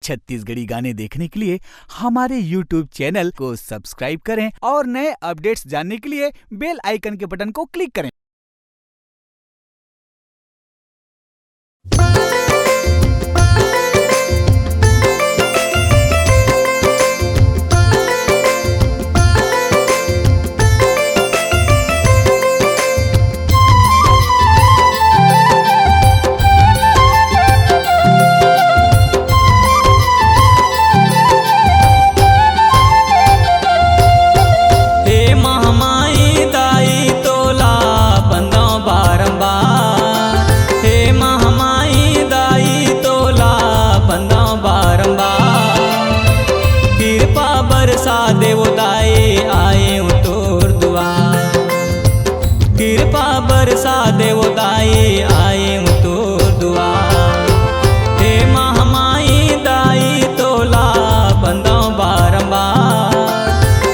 छत्तीसगढ़ी गाने देखने के लिए हमारे YouTube चैनल को सब्सक्राइब करें और नए अपडेट्स जानने के लिए बेल आइकन के बटन को क्लिक करें। देवो दाई आए तोर दुआर, कृपा बरसा देवो दाई आए तोर दुआर। हे महामाई दाई तोला बंदा बारंबार,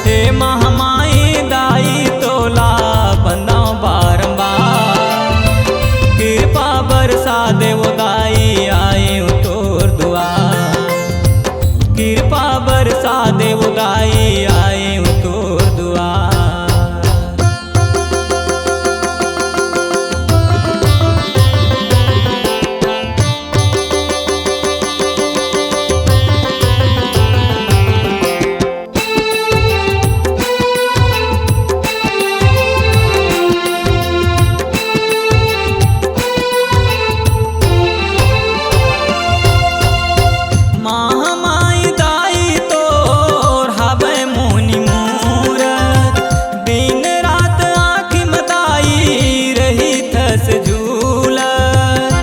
हे महामाई दाई तोला बंदा बारंबार। कृपा बरसा देवो दाई आए तोर दुआर, कृपा बरसा देवो दाई आए तोर दुआर। महामाई दाई तोर हवे मोनी मूरत, दिन रात आँखि मदाई रही थस झूलत।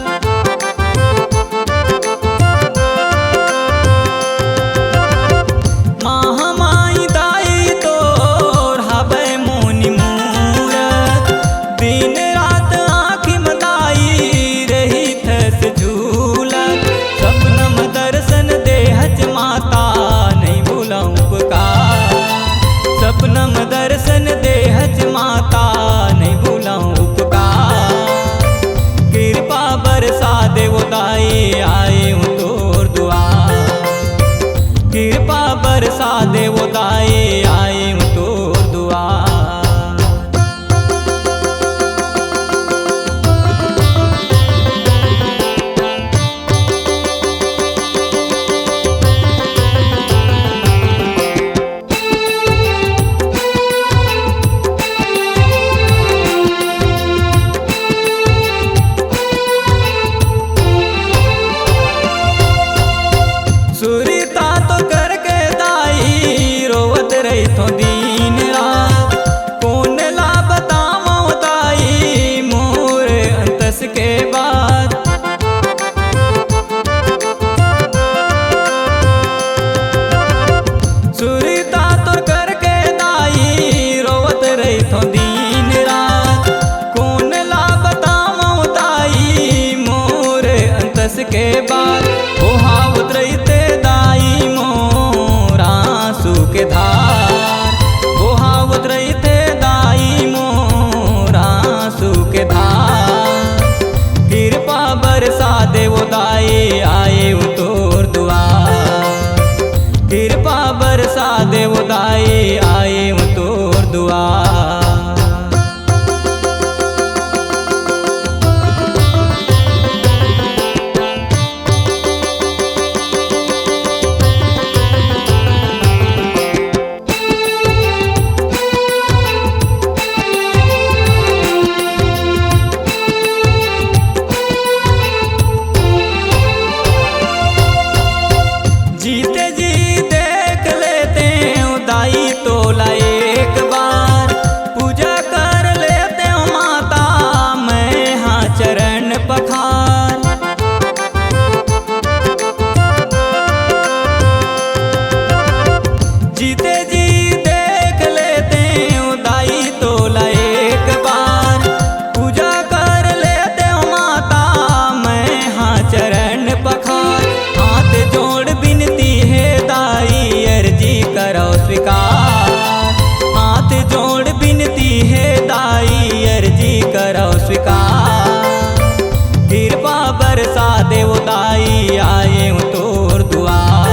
महामाई दाई तोर हवे मोनी मूरत, दिन रात आँखि मदाई रही थस झूलत। सपनम दर्शन देहज माता नहीं भूलाऊं उपकार, सपनम दर्शन देहज माता नहीं भूलाऊं उपकार। कृपा बरसा देवो दाई आए तोर दुआर, कृपा बरसा देवो दाई आए तोर दुआर। सुरीता तो करके दाई रोवत रही तो दिन रात, कौन ला बताऊं दाई मोर अंतस के बाद। सुरीता तो करके दाई रोवत रही तो दिन रात, कौन ला बताऊं दाई मोर अंतस के बाद। ओहावत रहीते दाई मोर आंसू के धार, ओहावत रहीते दाई मोर आंसू के धार। कृपा बरसा देवो दाई आए तोर दुआर, कृपा बरसा देवो दाई आए तोर दुआर। जीते जी देख लेते हैं दाई तोला एक बार, पूजा कर लेते हो माता मैं हाँ चरण पखार। जीते जी देख लेते हो दाई तोला एक बार, पूजा कर लेते हो माता मैं हाँ चरण पखार। हाथ जोड़ बिनती है दाई अर्जी करो स्वीकार, हाथ जोड़ बिनती है दाई अर्जी करो स्वीकार। कृपा बरसा देवो दाई आए तोर दुआर,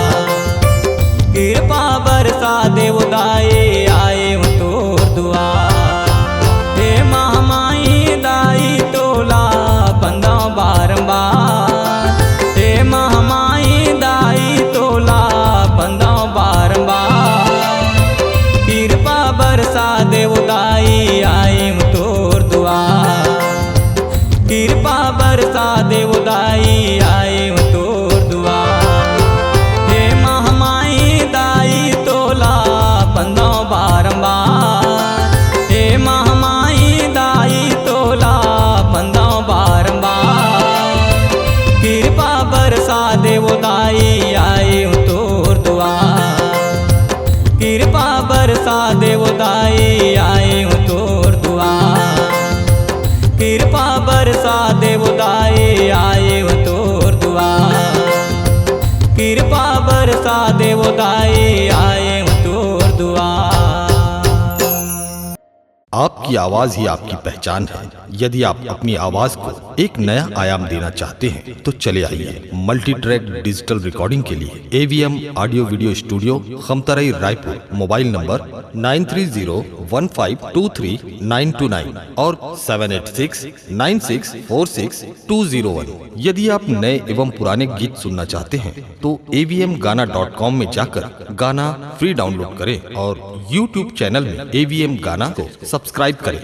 बरसा देव दाई आए हूँ तोर दुआर। आपकी आवाज ही आपकी पहचान है। यदि आप अपनी आवाज को एक नया आयाम देना चाहते हैं तो चले आइए मल्टी ट्रैक डिजिटल रिकॉर्डिंग के लिए AVM audio video studio Khamtarai Raipur. Mobile number 9301523929 और 7869646201। यदि आप नए एवं पुराने गीत सुनना चाहते हैं तो avmgana.com में जाकर गाना फ्री डाउनलोड करें और YouTube चैनल में AVM गाना को सब्सक्राइब करें।